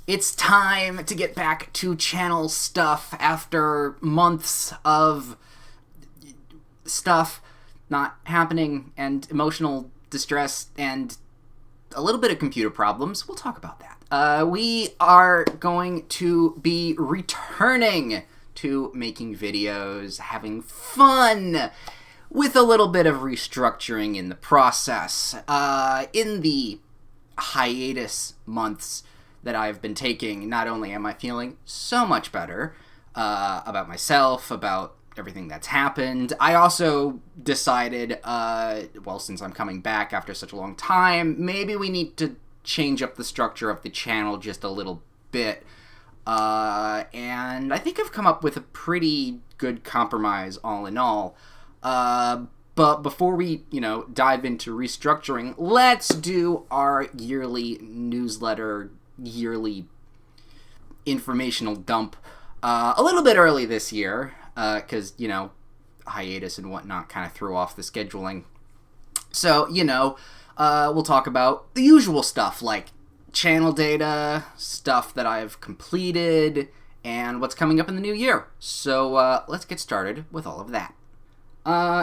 It's time to get back to channel stuff after months of stuff not happening and emotional distress and a little bit of computer problems. We'll talk about that. We are going to be returning to making videos, having fun, with a little bit of restructuring in the process. In the hiatus months that I've been taking, not only am I feeling so much better about myself, about everything that's happened, I also decided, since I'm coming back after such a long time, maybe we need to change up the structure of the channel just a little bit. And I think I've come up with a pretty good compromise all in all. But before we, dive into restructuring, let's do our yearly newsletter, yearly informational dump a little bit early this year, because, hiatus and whatnot kind of threw off the scheduling. So, we'll talk about the usual stuff, like channel data, stuff that I've completed, and what's coming up in the new year. So, let's get started with all of that.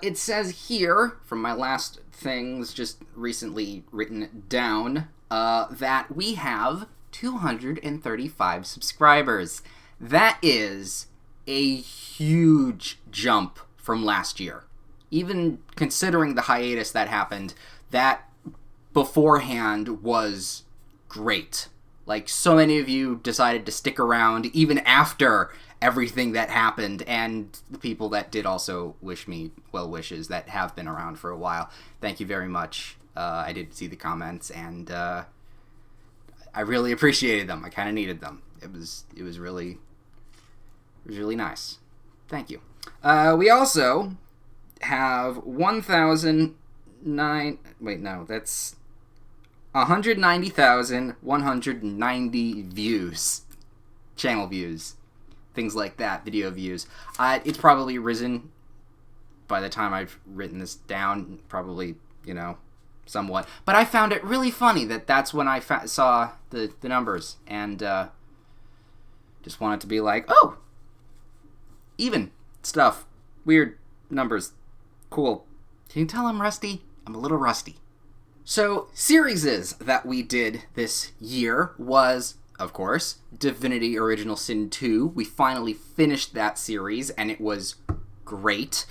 It says here, from my last things just recently written down, that we have 235 subscribers. That is a huge jump from last year. Even considering the hiatus that happened, that beforehand was great. Like, so many of you decided to stick around even after everything that happened, and the people that did also wish me well wishes that have been around for a while. Thank you very much. I did see the comments, and I really appreciated them. I kind of needed them. It was really nice. Thank you. We also have 190,190 views. Channel views. Things like that, video views. It's probably risen by the time I've written this down, probably, somewhat. But I found it really funny that's when I saw the numbers, and just wanted to be like, oh, even stuff, weird numbers, cool. Can you tell I'm rusty? I'm a little rusty. So, series that we did this year was, of course, Divinity Original Sin 2. We finally finished that series, and it was great.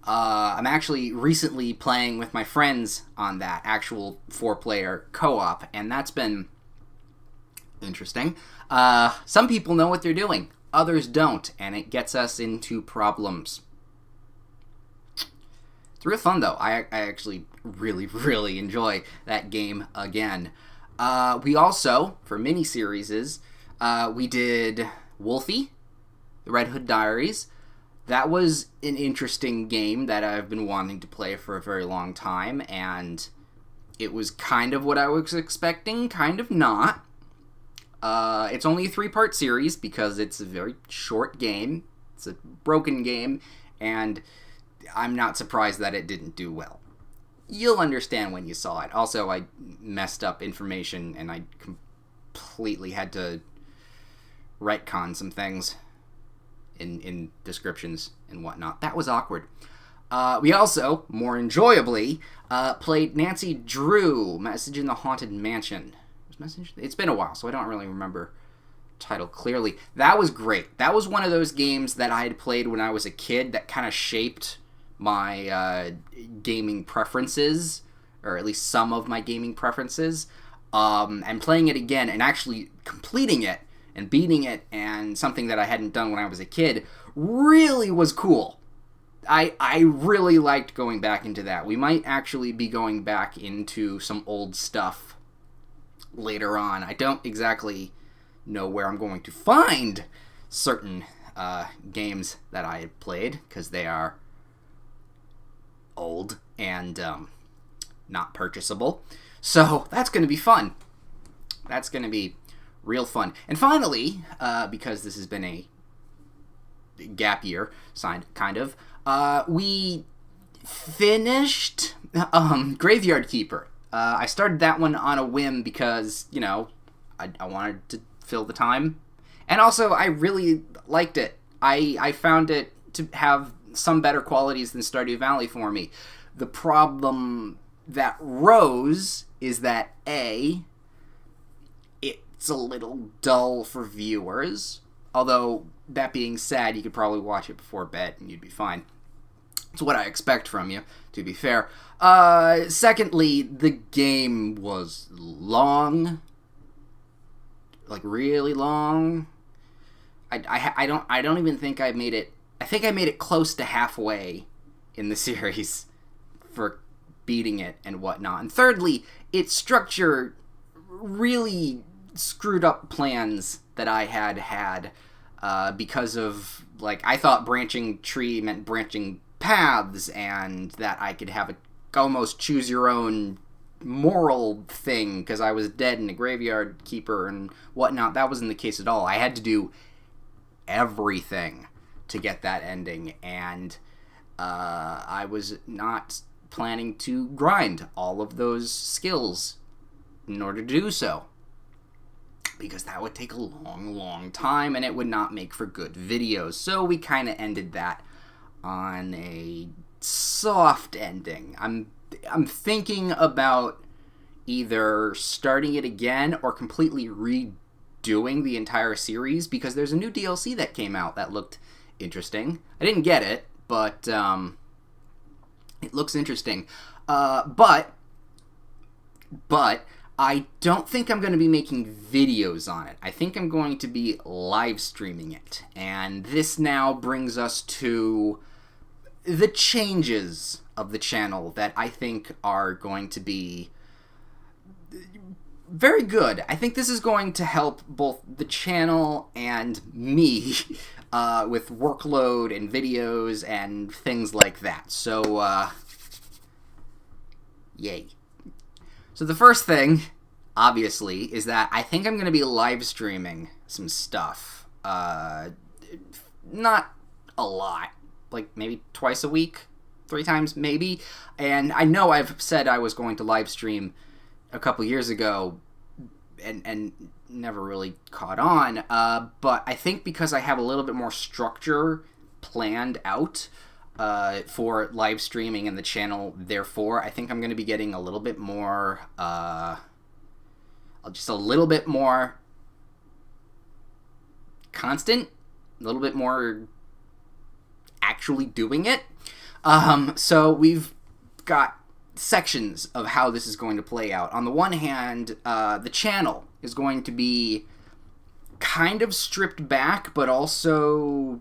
I'm actually recently playing with my friends on that actual 4-player co-op, and that's been interesting. Some people know what they're doing, others don't, and it gets us into problems. It's real fun, though. I actually really, really enjoy that game again. We also, for mini-series, we did Wolfie, the Red Hood Diaries. That was an interesting game that I've been wanting to play for a very long time, and it was kind of what I was expecting, kind of not. It's only a 3-part series because it's a very short game. It's a broken game, and I'm not surprised that it didn't do well. You'll understand when you saw it. Also, I messed up information, and I completely had to retcon some things in descriptions and whatnot. That was awkward. We also, more enjoyably, played Nancy Drew, Message in the Haunted Mansion. It's been a while, so I don't really remember the title clearly. That was great. That was one of those games that I had played when I was a kid that kind of shaped my gaming preferences, or at least some of my gaming preferences, and playing it again and actually completing it and beating it, and something that I hadn't done when I was a kid, really was cool. I really liked going back into that. We might actually be going back into some old stuff later on. I don't exactly know where I'm going to find certain games that I had played, because they are old and not purchasable. So that's going to be fun. That's going to be real fun. And finally, because this has been a gap year, kind of, we finished Graveyard Keeper. I started that one on a whim because, I wanted to fill the time. And also, I really liked it. I found it to have some better qualities than Stardew Valley for me. The problem that rose is that A, it's a little dull for viewers. Although, that being said, you could probably watch it before bed and you'd be fine. It's what I expect from you, to be fair. Secondly, the game was long. Like, really long. I don't even think I made it... I think I made it close to halfway in the series for beating it and whatnot. And thirdly, its structure really screwed up plans that I had because of, like, I thought branching tree meant branching paths and that I could have a almost choose your own moral thing because I was dead and a graveyard keeper and whatnot. That wasn't the case at all. I had to do everything to get that ending, and I was not planning to grind all of those skills in order to do so, because that would take a long time and it would not make for good videos. So we kind of ended that on a soft ending. I'm thinking about either starting it again or completely redoing the entire series, because there's a new DLC that came out that looked interesting. I didn't get it, but it looks interesting. But I don't think I'm going to be making videos on it. I think I'm going to be live streaming it. And this now brings us to the changes of the channel that I think are going to be very good. I think this is going to help both the channel and me with workload and videos and things like that. So, yay. So the first thing, obviously, is that I think I'm going to be live streaming some stuff. Not a lot. Like, maybe twice a week? 3 times, maybe? And I know I've said I was going to live stream a couple years ago and never really caught on. But I think because I have a little bit more structure planned out for live streaming and the channel, therefore, I think I'm going to be getting a little bit more, just a little bit more constant, a little bit more actually doing it. So we've got sections of how this is going to play out. On the one hand, the channel is going to be kind of stripped back, but also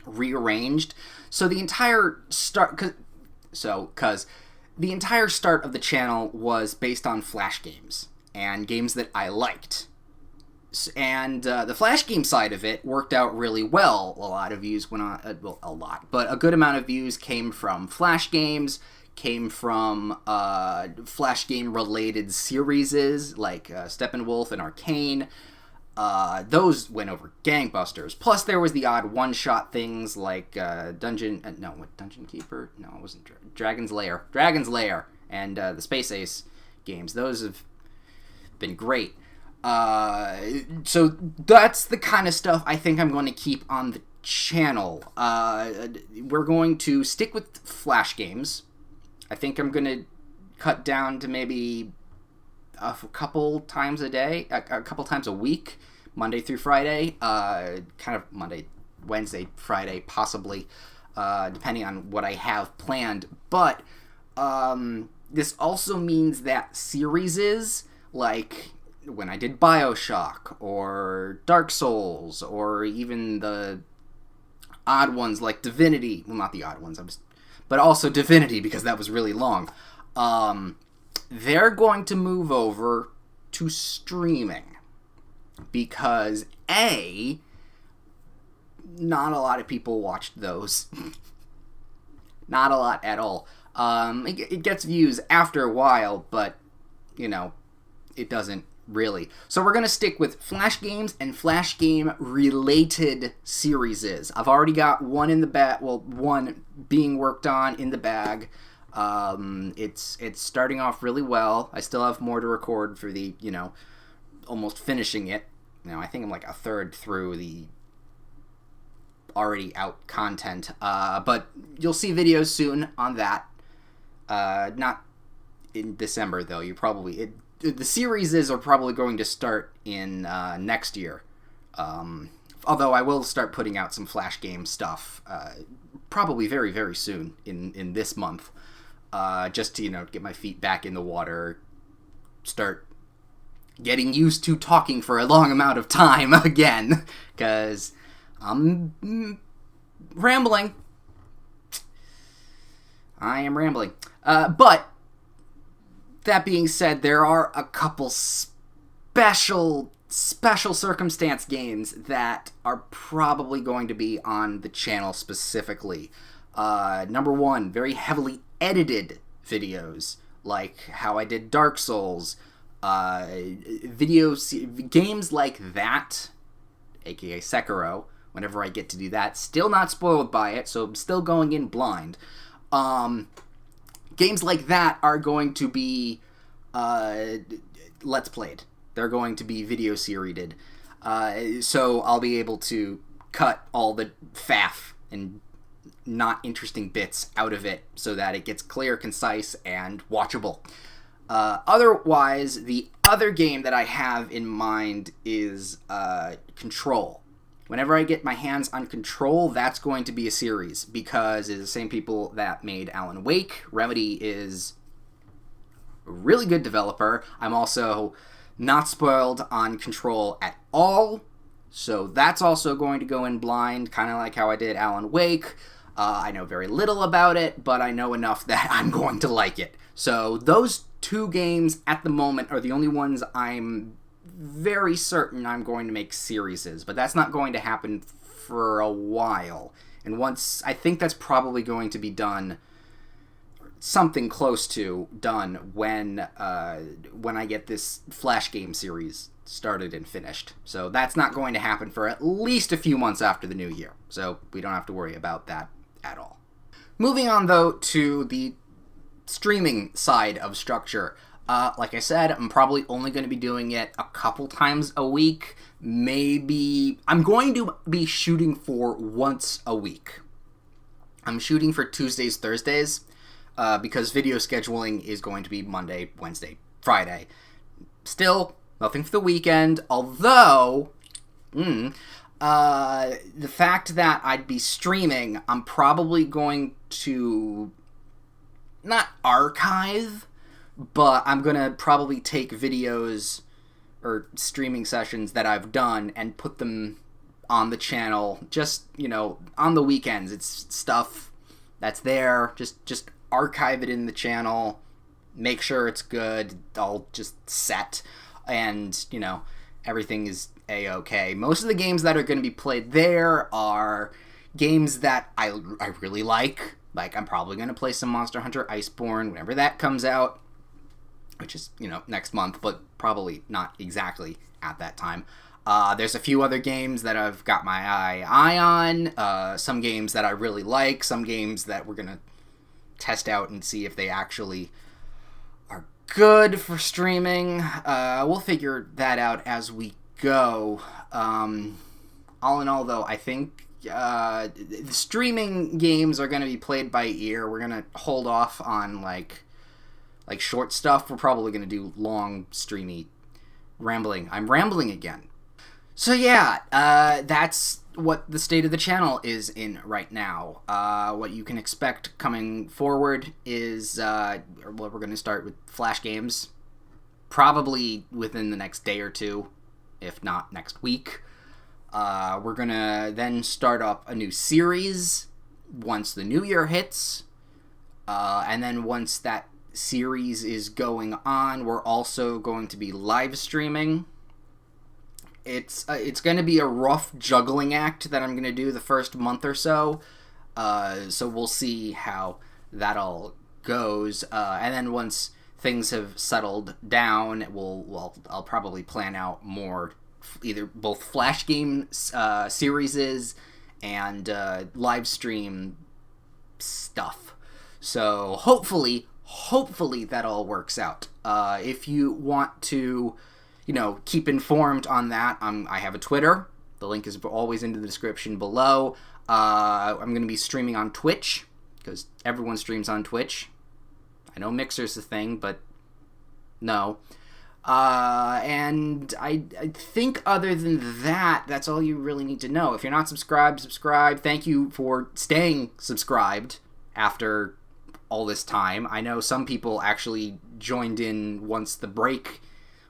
rearranged. So the entire start, because the entire start of the channel was based on Flash games and games that I liked. And the Flash game side of it worked out really well. A lot of views went on, well, a lot, but a good amount of views came from Flash games, came from Flash game related series like Steppenwolf and Arcane. Those went over gangbusters. Plus there was the odd one-shot things like Dungeon Keeper? No, it wasn't. Dragon's Lair, and the Space Ace games. Those have been great. So that's the kind of stuff I think I'm going to keep on the channel. We're going to stick with Flash games. I think I'm going to cut down to maybe a couple times a day, a couple times a week, Monday through Friday, kind of Monday, Wednesday, Friday, possibly, depending on what I have planned. But this also means that series like when I did BioShock or Dark Souls or even the odd ones like Divinity, well, not the odd ones, but also Divinity, because that was really long, they're going to move over to streaming because A, not a lot of people watched those. Not a lot at all. It gets views after a while, but, you know, it doesn't really. So we're going to stick with Flash games and Flash game related series. I've already got one in the bag, well, one being worked on in the bag. It's starting off really well. I still have more to record for the, almost finishing it. I think I'm like a third through the already out content. But you'll see videos soon on that. Not in December, though. The series are probably going to start in next year. Although I will start putting out some Flash game stuff probably very, very soon in this month. Just to, get my feet back in the water, start getting used to talking for a long amount of time again, because I'm rambling. I am rambling. But, that being said, there are a couple special circumstance games that are probably going to be on the channel specifically. Number one, very heavily edited videos, like how I did Dark Souls, games like that, aka Sekiro, whenever I get to do that. Still not spoiled by it, so I'm still going in blind. Games like that are going to be Let's Played. They're going to be video seried. So I'll be able to cut all the faff and not interesting bits out of it so that it gets clear, concise, and watchable. Otherwise, the other game that I have in mind is Control. Whenever I get my hands on Control, that's going to be a series, because it's the same people that made Alan Wake. Remedy is a really good developer. I'm also not spoiled on Control at all, so that's also going to go in blind, kind of like how I did Alan Wake. I know very little about it, but I know enough that I'm going to like it. So those two games at the moment are the only ones I'm very certain I'm going to make series, but that's not going to happen for a while. And once, I think that's probably going to be done, something close to done, when I get this Flash game series started and finished. So that's not going to happen for at least a few months after the new year. So we don't have to worry about that at all. Moving on, though, to the streaming side of Structure. Like I said, I'm probably only going to be doing it a couple times a week. Maybe I'm going to be shooting for once a week. I'm shooting for Tuesdays, Thursdays, because video scheduling is going to be Monday, Wednesday, Friday. Still, nothing for the weekend, although the fact that I'd be streaming, I'm probably going to not archive, but I'm going to probably take videos or streaming sessions that I've done and put them on the channel, just, on the weekends. It's stuff that's there, just archive it in the channel, make sure it's good, all just set, and, everything is A-okay. Most of the games that are going to be played there are games that I really like. Like, I'm probably going to play some Monster Hunter Iceborne whenever that comes out, which is, next month, but probably not exactly at that time. There's a few other games that I've got my eye on, some games that I really like, some games that we're going to test out and see if they actually are good for streaming. We'll figure that out as we go. All in all, though, I think the streaming games are going to be played by ear. We're going to hold off on, like short stuff. We're probably going to do long, streamy rambling. I'm rambling again. So yeah, that's what the state of the channel is in right now. What you can expect coming forward is, we're going to start with Flash games, probably within the next day or two, if not next week. We're going to then start up a new series once the new year hits, and then once that series is going on, we're also going to be live streaming. It's going to be a rough juggling act that I'm going to do the first month or so. So we'll see how that all goes. And then once things have settled down, I'll probably plan out more, either both Flash game series and live stream stuff. So hopefully that all works out. If you want to keep informed on that, I have a Twitter. The link is always in the description below. I'm going to be streaming on Twitch, because everyone streams on Twitch. I know Mixer's the thing, but no. And I think other than that, that's all you really need to know. If you're not subscribed, subscribe. Thank you for staying subscribed after all this time. I know some people actually joined in once the break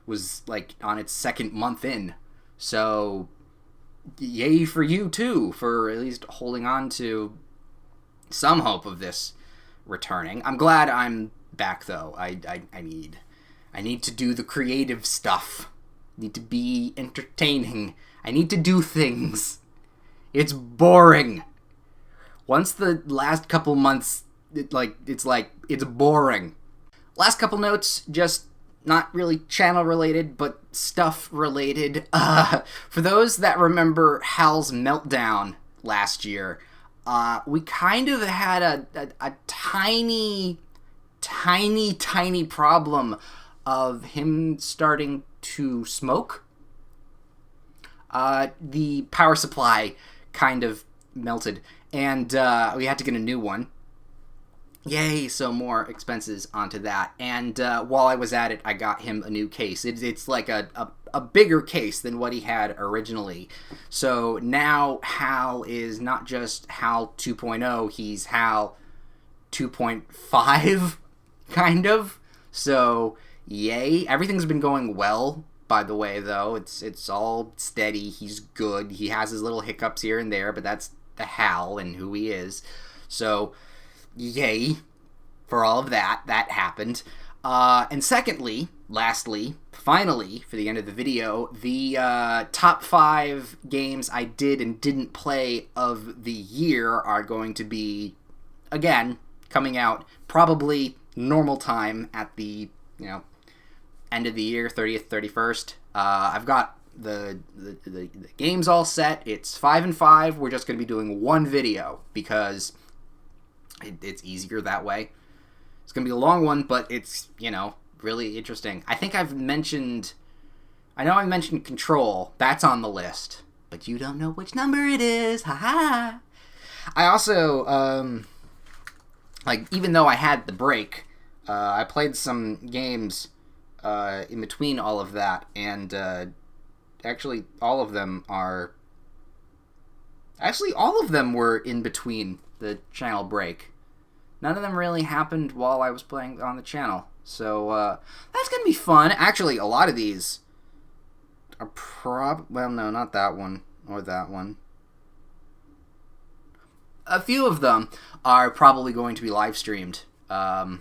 was like on its second month in. So yay for you too, for at least holding on to some hope of this returning. I'm glad I'm back though. I need to do the creative stuff. I need to be entertaining. I need to do things. It's boring. Once the last couple months, it's boring. Last couple notes, just not really channel related, but stuff related. For those that remember Hal's meltdown last year, we kind of had a tiny problem of him starting to smoke. The power supply kind of melted, and we had to get a new one. Yay, so more expenses onto that. And while I was at it, I got him a new case. It's like a bigger case than what he had originally. So now Hal is not just Hal 2.0, he's Hal 2.5, kind of. So yay. Everything's been going well, by the way, though. It's all steady. He's good. He has his little hiccups here and there, but that's the Hal and who he is. So yay for all of that. That happened. And secondly, lastly, finally, for the end of the video, the top 5 games I did and didn't play of the year are going to be, again, coming out probably normal time at the, end of the year, 30th, 31st. I've got the games all set. It's 5 and 5. We're just going to be doing one video because it's easier that way. It's going to be a long one, but it's, really interesting. I think I mentioned Control. That's on the list. But you don't know which number it is. Ha-ha. I also, even though I had the break, I played some games in between all of that, and actually all of them were in between the channel break. None of them really happened while I was playing on the channel, so that's gonna be fun. Actually, a lot of these are well, no, not that one or that one. A few of them are probably going to be live streamed. Although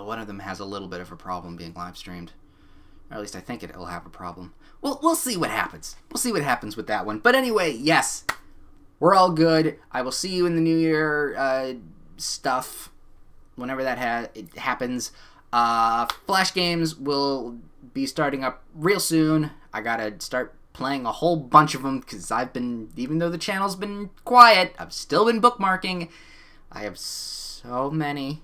one of them has a little bit of a problem being live streamed. Or at least I think it'll have a problem. We'll see what happens. We'll see what happens with that one. But anyway, yes, we're all good. I will see you in the new year stuff whenever that happens. Flash games will be starting up real soon. I gotta start playing a whole bunch of them because even though the channel's been quiet, I've still been bookmarking. I have so many